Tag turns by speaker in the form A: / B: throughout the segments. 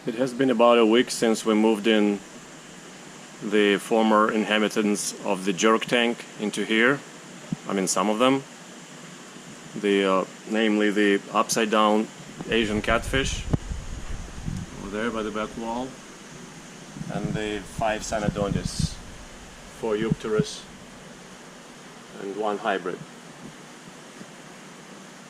A: It has been about a week since we moved in the former inhabitants of the jerk tank into here. I mean, some of them. Namely the upside down Asian catfish over there by the back wall, and the 5 synodontis, 4 eupterus and 1 hybrid.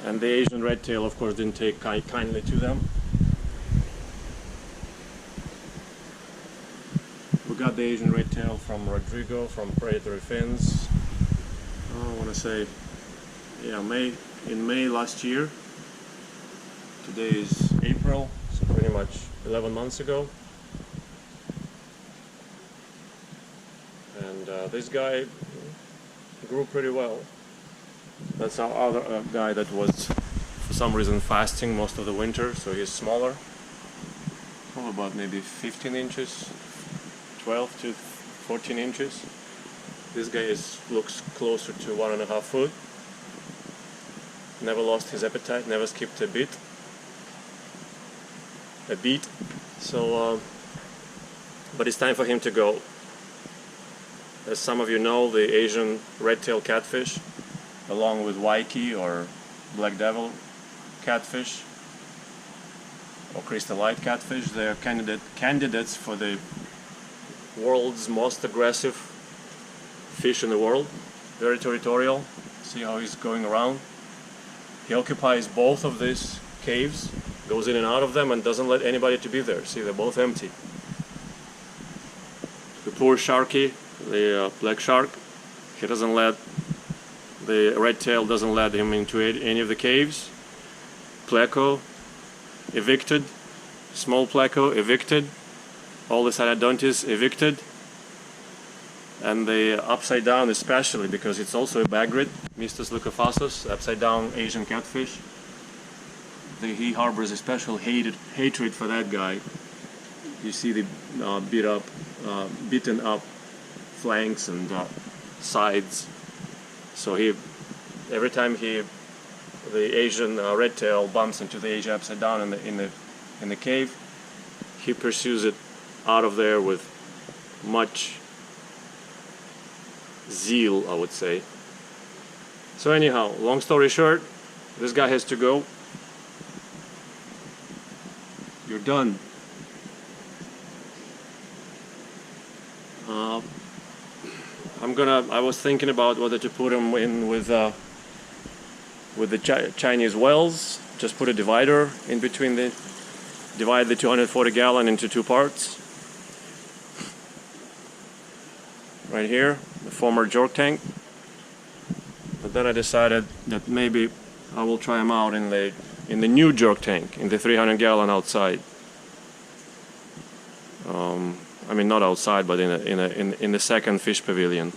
A: And the Asian red tail, of course, didn't take kindly to them. We got the Asian red tail from Rodrigo, from Predatory Fins. I want to say, yeah, in May last year. Today is April, so pretty much 11 months ago. And this guy grew pretty well. That's our other guy that was for some reason fasting most of the winter, so he's smaller. Probably about maybe 15 inches, 12 to 14 inches. This guy looks closer to 1.5 foot. Never lost his appetite, never skipped a beat. So, but it's time for him to go. As some of you know, the Asian red-tailed catfish, along with wyckii or black devil catfish or crystallite catfish, they are candidates for the world's most aggressive fish in the world. Very territorial. See how he's going around? He occupies both of these caves, goes in and out of them, and doesn't let anybody to be there. See, they're both empty. The poor sharky, the black shark, he doesn't let, the red tail doesn't let him into any of the caves. Pleco, evicted. Small pleco, evicted. All the synodontis, evicted. And the upside down especially, because it's also a Bagridae, mystus leucophasus, upside down Asian catfish. He harbors a special hatred for that guy. You see the beaten up flanks and sides. So every time the Asian red tail bumps into the Asia upside down in the cave, he pursues it out of there with much zeal, I would say. So anyhow, long story short, this guy has to go. You're done. I was thinking about whether to put him in with the Chinese wells. Just put a divider in between divide the 240 gallon into 2 parts. Right here, the former jerk tank. But then I decided that maybe I will try him out in the new jerk tank, in the 300 gallon outside. I mean, not outside, but in the second fish pavilion.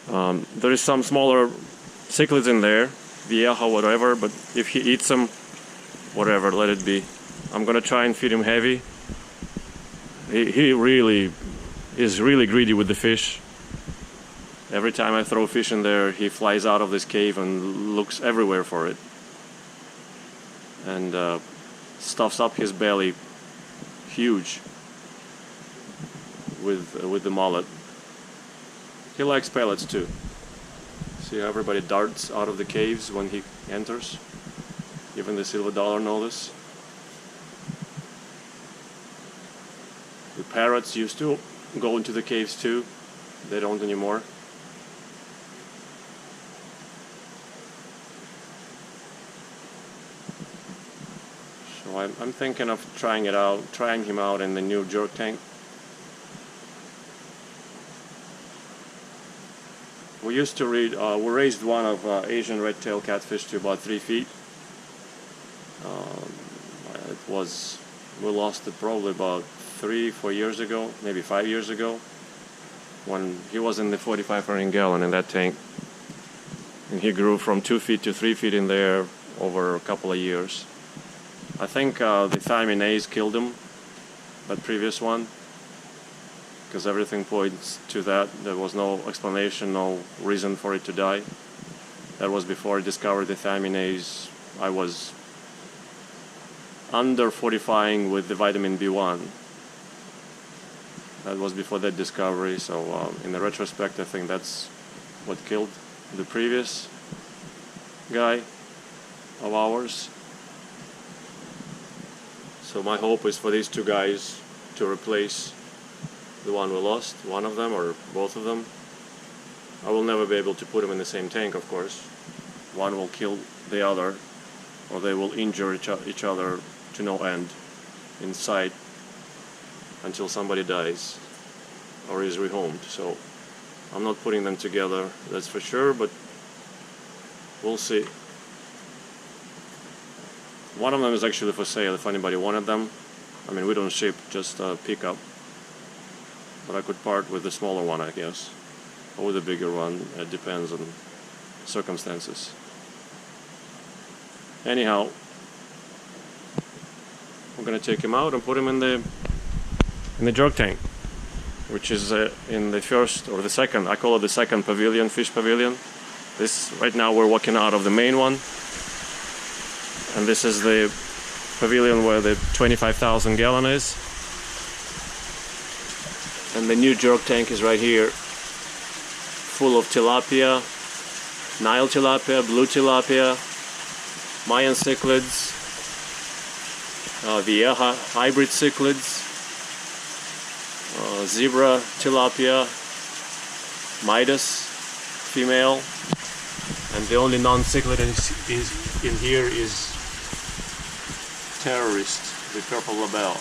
A: There is some smaller cichlids in there, vieja, whatever, but if he eats them, whatever, let it be. I'm gonna try and feed him heavy. He really is really greedy with the fish. Every time I throw fish in there, he flies out of this cave and looks everywhere for it. And stuffs up his belly huge with the mullet. He likes pellets too. See how everybody darts out of the caves when he enters? Even the silver dollar know this. The parrots used to go into the caves too. They don't anymore. So I'm thinking of trying him out in the new jerk tank. We used to we raised one of Asian red-tailed catfish to about 3 feet. We lost it probably about 3-4 years ago, maybe 5 years ago, when he was in the 4500 gallon in that tank. And he grew from 2 feet to 3 feet in there over a couple of years. I think the thiaminase killed him, that previous one, because everything points to that. There was no explanation, no reason for it to die. That was before I discovered the thiaminase. I was under fortifying with the vitamin B1. That was before that discovery, so in the retrospect I think that's what killed the previous guy of ours. So my hope is for these two guys to replace the one we lost, one of them or both of them. I will never be able to put them in the same tank, of course. One will kill the other, or they will injure each other to no end inside until somebody dies or is rehomed. So I'm not putting them together, that's for sure, but we'll see. One of them is actually for sale if anybody wanted them. I mean, we don't ship, just pick up. But I could part with the smaller one, I guess, or with the bigger one. It depends on circumstances. Anyhow, we're gonna take him out and put him in the jerk tank, which is in the first or the second. I call it the second pavilion, fish pavilion. This right now we're walking out of the main one, and this is the pavilion where the 25,000 gallon is. And the new jerk tank is right here, full of tilapia, Nile tilapia, blue tilapia, Mayan cichlids, Vieja hybrid cichlids, zebra tilapia, mystus female, and the only non-cichlid is in here is terrorist, the Purple Labeo.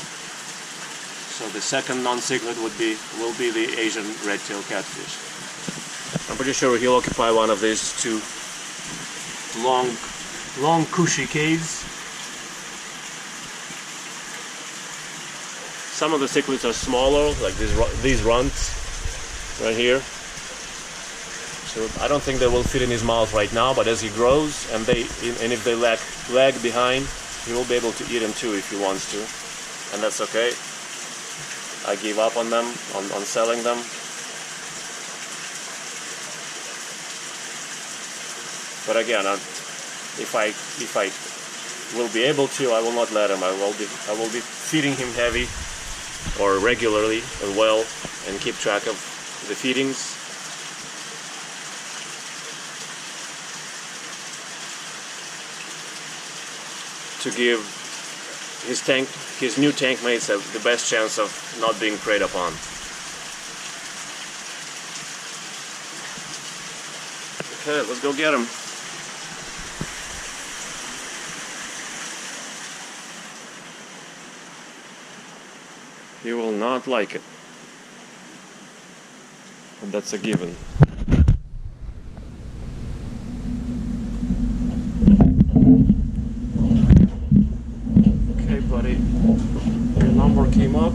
A: So the second non-cichlid will be the Asian red-tailed catfish. I'm pretty sure he'll occupy one of these two long cushy caves. Some of the cichlids are smaller, like these runts right here. So I don't think they will fit in his mouth right now, but as he grows and if they lag behind, he will be able to eat them too if he wants to, and that's okay. I gave up on them, on selling them. But again, if I will be able to, I will not let him. I will be feeding him heavy or regularly and well, and keep track of the feedings. To give his new tank mates have the best chance of not being preyed upon. Okay, let's go get him. He will not like it, and that's a given. Okay, buddy, your number came up.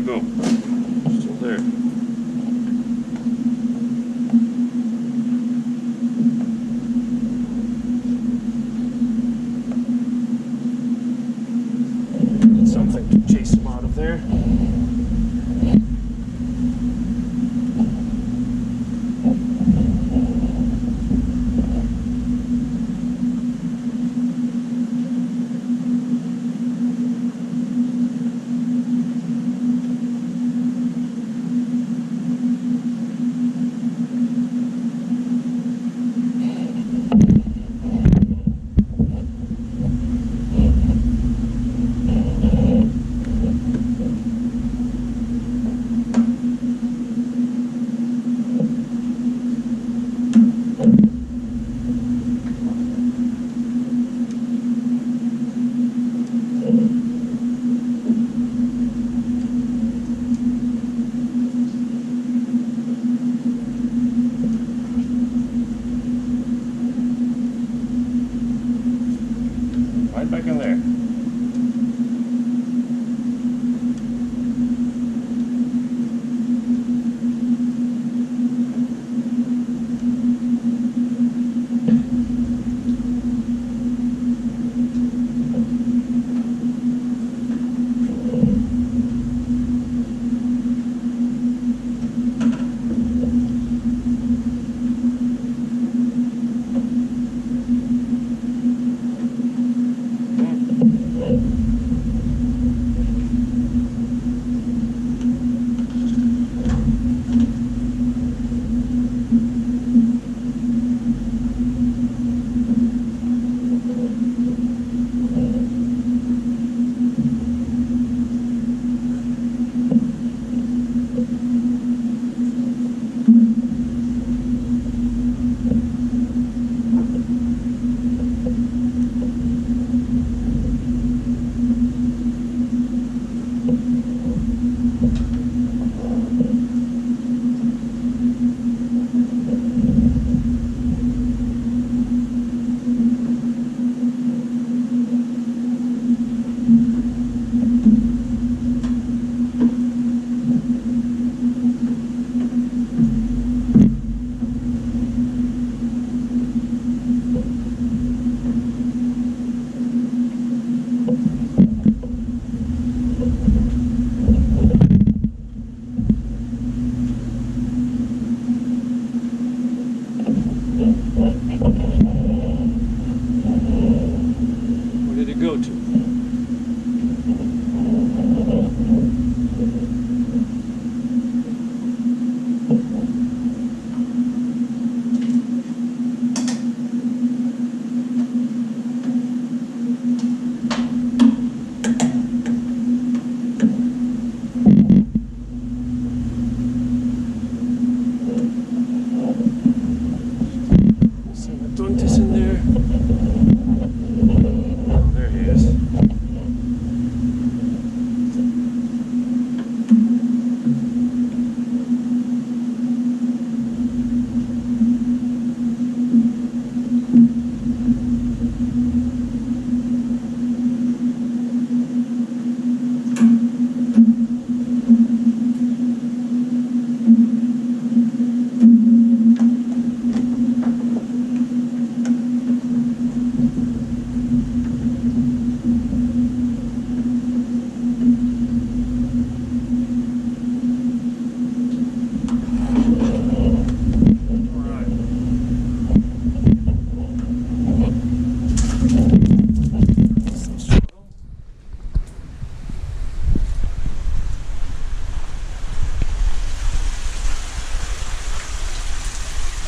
A: Still there. Need something to chase him out of there.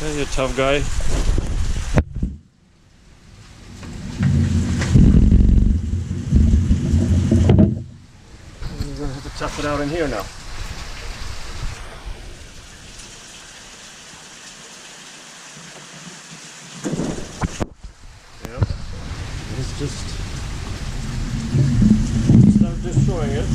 A: Okay, you tough guy. You're gonna have to tough it out in here now. Yeah, let's just start destroying it.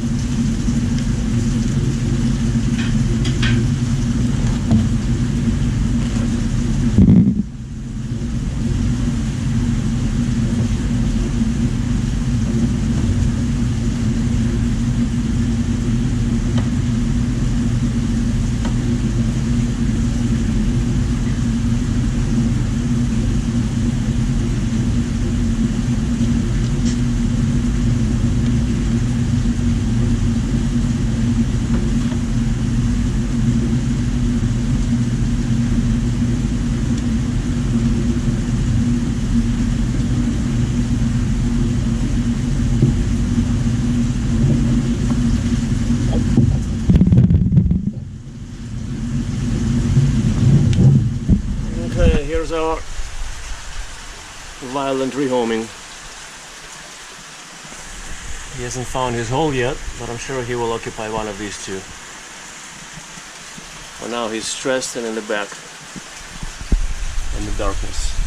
A: Here's our violent rehoming. He hasn't found his hole yet, but I'm sure he will occupy one of these two. For now he's stressed and in the back in the darkness.